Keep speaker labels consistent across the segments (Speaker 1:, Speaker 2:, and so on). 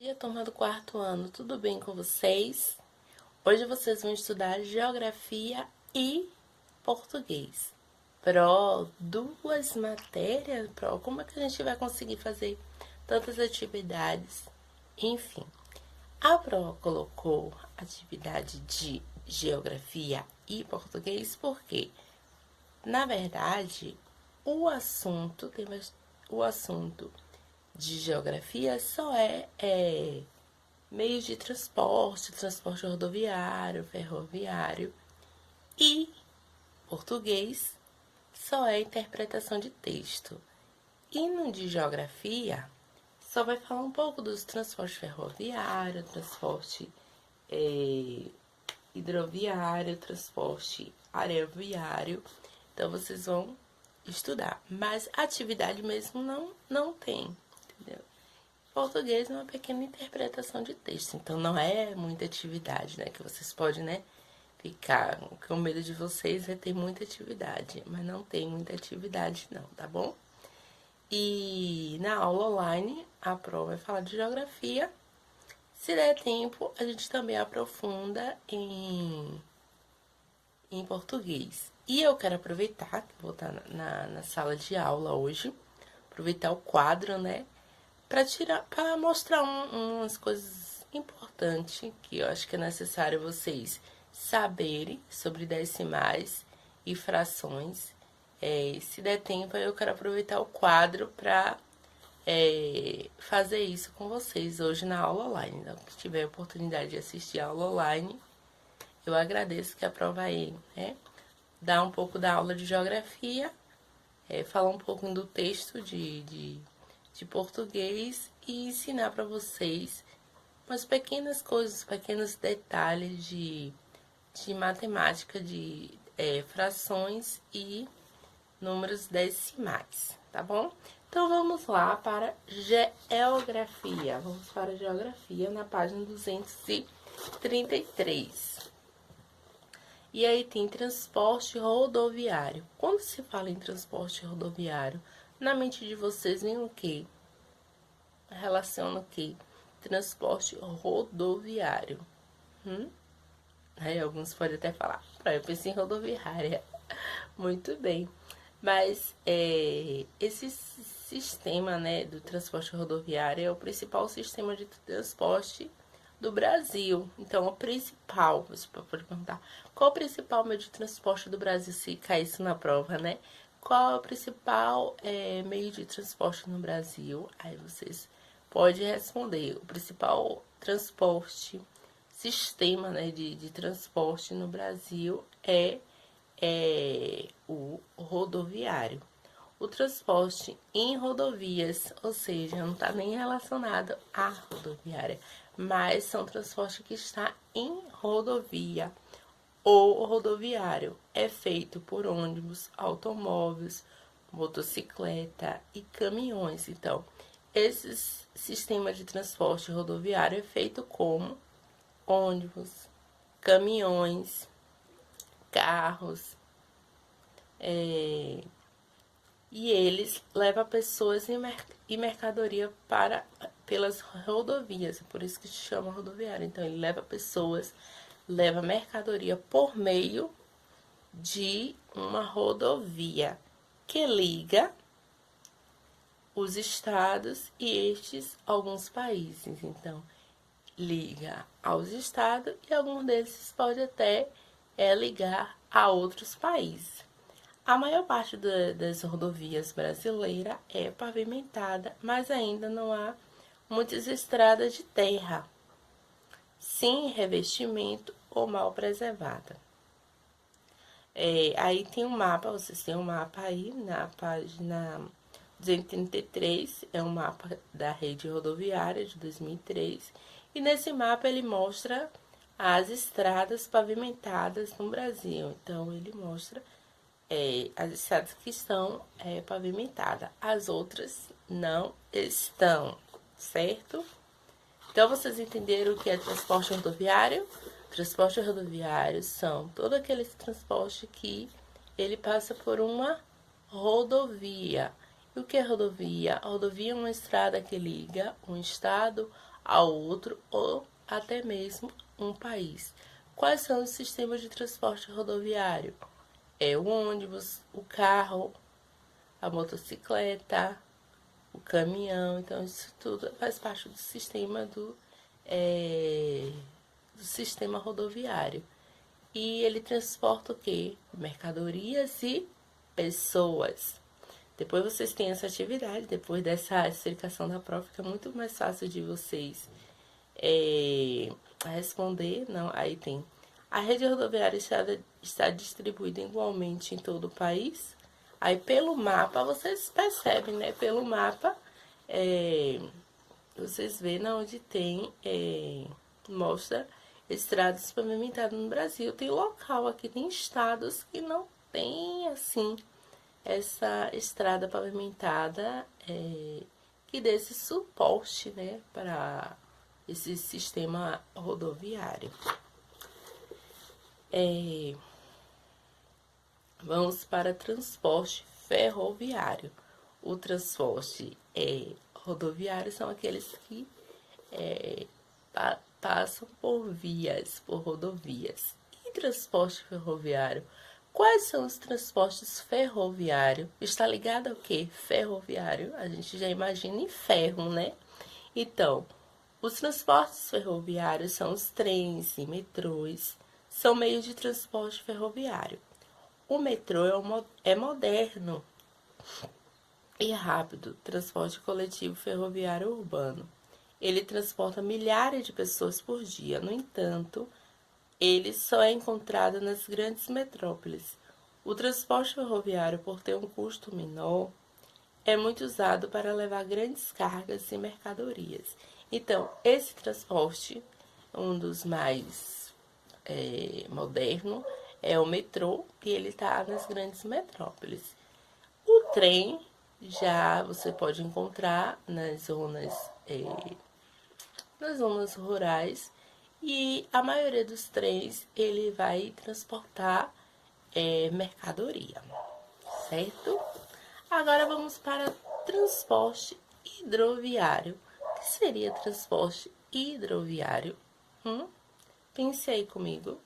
Speaker 1: dia, turma do quarto ano, tudo bem com vocês? Hoje vocês vão estudar Geografia e Português. Duas matérias? Como é que a gente vai conseguir fazer tantas atividades? Enfim, a Pro colocou atividade de Geografia e Português porque, na verdade, o assunto de geografia só é meios de transporte rodoviário, ferroviário, e português só é interpretação de texto. E no de geografia só vai falar um pouco dos transportes ferroviário, transporte hidroviário, transporte aeroviário. Então vocês vão estudar, mas atividade mesmo não tem, entendeu? Português é uma pequena interpretação de texto, então não é muita atividade, né? Que vocês podem, né, ficar com medo de vocês é ter muita atividade, mas não tem muita atividade não, tá bom? E na aula online, a prova vai falar de geografia. Se der tempo, a gente também aprofunda em português. E eu quero aproveitar, que vou estar na sala de aula hoje, aproveitar o quadro, né? Para mostrar umas coisas importantes que eu acho que é necessário vocês saberem sobre decimais e frações. Se der tempo, eu quero aproveitar o quadro para fazer isso com vocês hoje na aula online. Então, se tiver a oportunidade de assistir a aula online, eu agradeço que a prova aí, né? Dar um pouco da aula de geografia, falar um pouco do texto de português e ensinar para vocês umas pequenas coisas, pequenos detalhes de matemática, de frações e números decimais, tá bom? Então vamos lá para geografia. Vamos para a geografia na página 233. E aí tem transporte rodoviário. Quando se fala em transporte rodoviário, na mente de vocês vem o quê? Relaciona o quê? Transporte rodoviário. Aí alguns podem até falar, eu pensei em rodoviária. Muito bem. Mas esse sistema, né, do transporte rodoviário é o principal sistema de transporte do Brasil. Então, o principal, você pode perguntar, qual o principal meio de transporte do Brasil, se caísse na prova, né? Qual é o principal meio de transporte no Brasil? Aí vocês podem responder. O principal transporte, sistema, né, de transporte no Brasil é o rodoviário. O transporte em rodovias, ou seja, não está nem relacionado à rodoviária, mas são transporte que está em rodovia ou rodoviário. É feito por ônibus, automóveis, motocicleta e caminhões. Então, esse sistema de transporte rodoviário é feito como ônibus, caminhões, carros, e eles levam pessoas e mercadoria pelas rodovias, por isso que se chama rodoviário. Então, ele leva pessoas, leva mercadoria por meio de uma rodovia que liga os estados e alguns países. Então, liga aos estados e alguns desses pode até ligar a outros países. A maior parte das rodovias brasileiras é pavimentada, mas ainda não há muitas estradas de terra, sem revestimento ou mal preservada. Aí tem um mapa, vocês têm um mapa aí na página 233, é um mapa da rede rodoviária de 2003, e nesse mapa ele mostra as estradas pavimentadas no Brasil. Então, ele mostra as estradas que estão pavimentadas, as outras não estão, certo? Então, vocês entenderam o que é transporte rodoviário? Transporte rodoviário são todo aquele transporte que ele passa por uma rodovia. E o que é rodovia? A rodovia é uma estrada que liga um estado ao outro ou até mesmo um país. Quais são os sistemas de transporte rodoviário? É o ônibus, o carro, a motocicleta, o caminhão. Então, isso tudo faz parte do sistema do sistema rodoviário. E ele transporta o quê? Mercadorias e pessoas. Depois vocês têm essa atividade, depois dessa explicação da prova, fica muito mais fácil de vocês responder. Não, aí tem. A rede rodoviária está distribuída igualmente em todo o país. Aí pelo mapa, vocês percebem, né? Pelo mapa, vocês veem onde tem, mostra estradas pavimentadas no Brasil. Tem local aqui, tem estados que não tem, assim, essa estrada pavimentada que dê esse suporte, né, para esse sistema rodoviário. Vamos para transporte ferroviário. O transporte rodoviário são aqueles que passam por vias, por rodovias. E transporte ferroviário? Quais são os transportes ferroviários? Está ligado ao quê? Ferroviário. A gente já imagina em ferro, né? Então, os transportes ferroviários são os trens e metrôs. São meios de transporte ferroviário. O metrô é moderno e rápido transporte coletivo ferroviário urbano. Ele transporta milhares de pessoas por dia. No entanto, ele só é encontrado nas grandes metrópoles. O transporte ferroviário, por ter um custo menor, é muito usado para levar grandes cargas e mercadorias. Então, esse transporte, um dos mais modernos, é o metrô, e ele está nas grandes metrópoles. O trem já você pode encontrar nas zonas rurais, e a maioria dos trens ele vai transportar mercadoria, certo? Agora vamos para transporte hidroviário. O que seria transporte hidroviário? Pense aí comigo.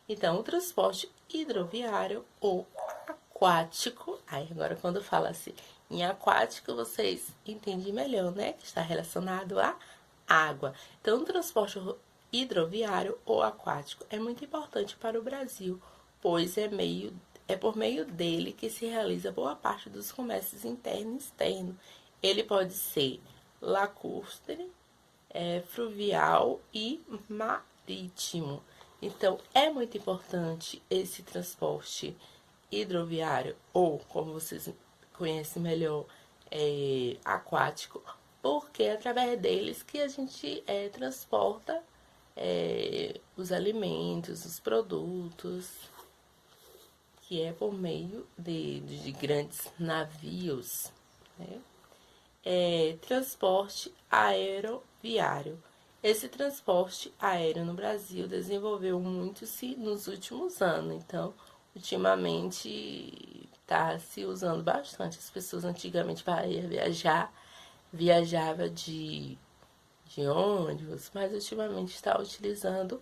Speaker 1: Então, o transporte hidroviário ou aquático, aí agora quando fala assim em aquático, vocês entendem melhor, né? Que está relacionado à água. Então, o transporte hidroviário ou aquático é muito importante para o Brasil, pois é por meio dele que se realiza boa parte dos comércios interno e externo. Ele pode ser lacustre, fluvial e marítimo. Então, é muito importante esse transporte hidroviário, ou como vocês conhecem melhor, aquático, porque é através deles que a gente transporta os alimentos, os produtos, que é por meio de grandes navios, né? Transporte aeroviário. Esse transporte aéreo no Brasil desenvolveu muito-se nos últimos anos. Então, ultimamente está se usando bastante. As pessoas antigamente para viajava de ônibus, mas ultimamente está utilizando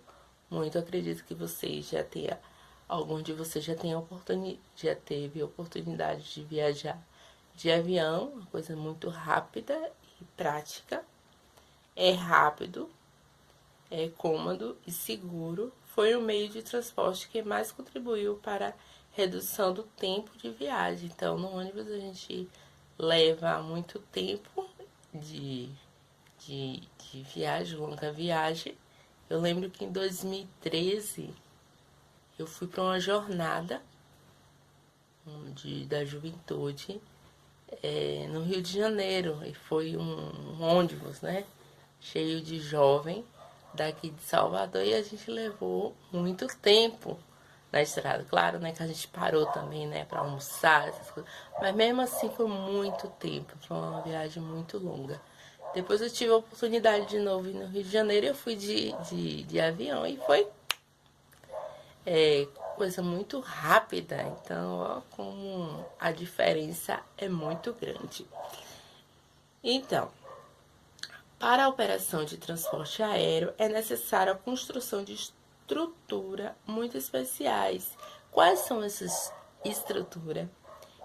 Speaker 1: muito. Eu acredito que vocês já tenha, algum de vocês já teve oportunidade de viajar de avião, uma coisa muito rápida e prática. É rápido, é cômodo e seguro. Foi o meio de transporte que mais contribuiu para a redução do tempo de viagem. Então, no ônibus a gente leva muito tempo de viagem, longa viagem. Eu lembro que em 2013 eu fui para uma jornada da juventude no Rio de Janeiro, e foi um ônibus, né, cheio de jovem daqui de Salvador, e a gente levou muito tempo na estrada. Claro, né, que a gente parou também, né, para almoçar, essas coisas, mas mesmo assim foi muito tempo, foi uma viagem muito longa. Depois eu tive a oportunidade de novo ir no Rio de Janeiro, eu fui de avião e foi coisa muito rápida. Então, ó, como a diferença é muito grande. Então, Para a operação de transporte aéreo, é necessária a construção de estrutura muito especiais. Quais são essas estruturas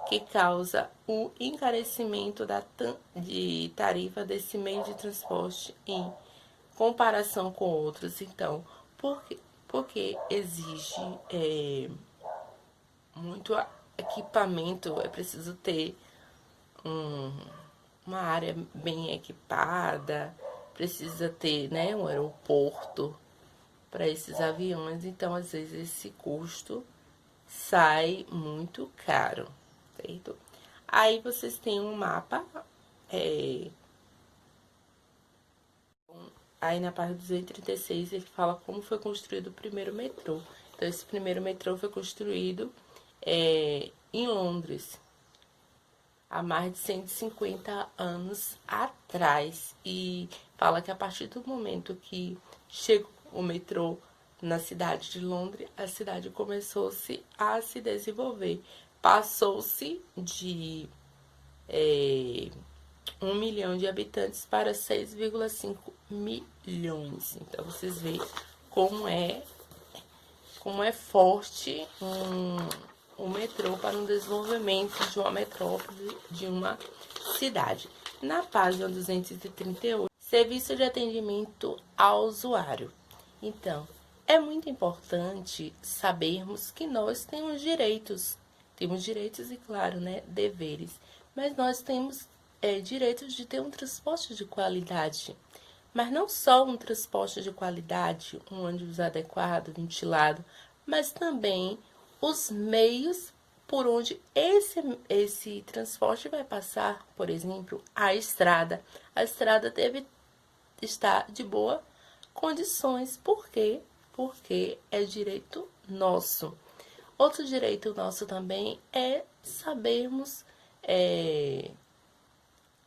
Speaker 1: que causa o encarecimento de tarifa desse meio de transporte em comparação com outros? Então, porque exige muito equipamento, é preciso ter uma área bem equipada, precisa ter, né, um aeroporto para esses aviões, então às vezes esse custo sai muito caro, certo? Aí vocês têm um mapa, aí na página 236 ele fala como foi construído o primeiro metrô. Então esse primeiro metrô foi construído em Londres, há mais de 150 anos atrás. E fala que a partir do momento que chegou o metrô na cidade de Londres, a cidade começou-se a se desenvolver. Passou-se de 1 milhão de habitantes para 6,5 milhões. Então vocês veem como é forte um metrô para o desenvolvimento de uma metrópole, de uma cidade. Na página 238, serviço de atendimento ao usuário. Então, é muito importante sabermos que nós temos direitos e, claro, né, deveres, mas nós temos direitos de ter um transporte de qualidade. Mas não só um transporte de qualidade, um ônibus adequado, ventilado, mas também os meios por onde esse transporte vai passar. Por exemplo, a estrada. A estrada deve estar de boa condições. Por quê? Porque é direito nosso. Outro direito nosso também é sabermos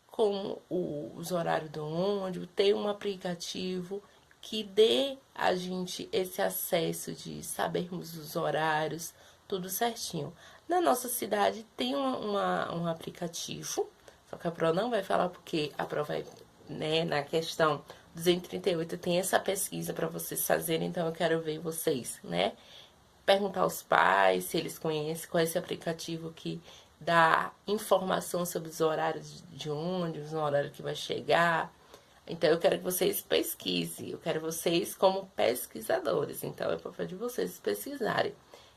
Speaker 1: como os horários do ônibus, ter um aplicativo que dê a gente esse acesso de sabermos os horários, tudo certinho. Na nossa cidade tem um aplicativo, só que a Pro não vai falar porque a Pro vai, né, na questão 238 tem essa pesquisa para vocês fazerem, então eu quero ver vocês, né? Perguntar aos pais se eles conhecem qual é esse aplicativo que dá informação sobre os horários de ônibus, no horário que vai chegar. Então, eu quero que vocês pesquisem. Eu quero vocês como pesquisadores. Então, é papel de vocês pesquisarem.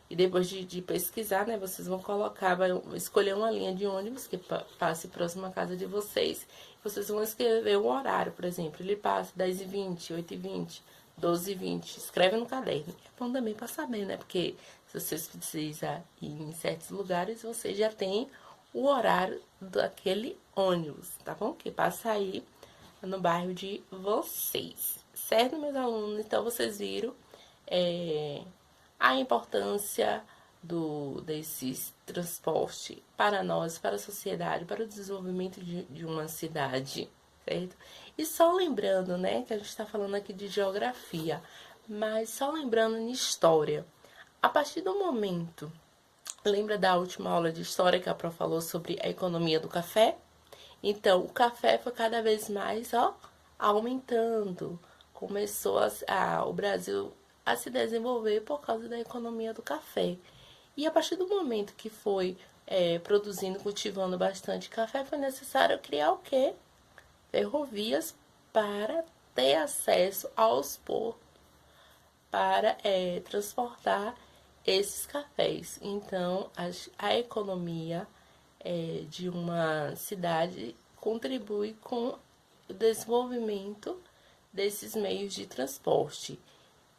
Speaker 1: E depois de pesquisar, né, vocês vão colocar, vai escolher uma linha de ônibus que passe próximo à casa de vocês. Vocês vão escrever o horário, por exemplo. Ele passa 10h20, 8h20, 12h20. Escreve no caderno. É bom também para saber, né? Porque se vocês precisam ir em certos lugares, você já tem o horário daquele ônibus, tá bom? Que passa aí no bairro de vocês. Certo, meus alunos? Então, vocês viram a importância desse transporte para nós, para a sociedade, para o desenvolvimento de uma cidade, certo? E só lembrando, né, que a gente está falando aqui de geografia, mas só lembrando em história. A partir do momento, lembra da última aula de história que a Pro falou sobre a economia do café? Então, o café foi cada vez mais, aumentando. Começou o Brasil a se desenvolver por causa da economia do café. E a partir do momento que foi produzindo, cultivando bastante café, foi necessário criar o quê? Ferrovias para ter acesso aos portos, para transportar esses cafés. Então, a economia de uma cidade contribui com o desenvolvimento desses meios de transporte.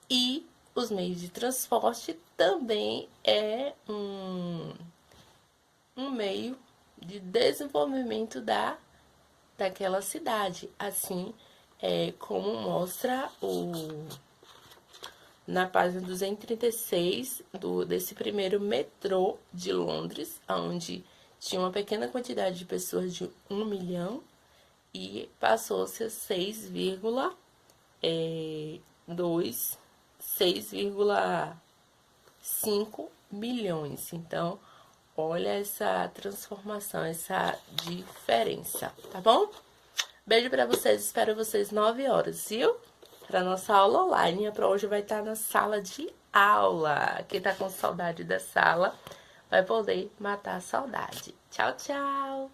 Speaker 1: E os meios de transporte também é um meio de desenvolvimento daquela cidade, assim como mostra na página 236 desse primeiro metrô de Londres, onde tinha uma pequena quantidade de pessoas de 1 milhão e passou-se a 6,5 milhões. Então, olha essa transformação, essa diferença, tá bom? Beijo pra vocês, espero vocês 9 horas, viu? Pra nossa aula online, a Pro hoje vai estar na sala de aula. Quem tá com saudade da sala vai poder matar a saudade. Tchau, tchau!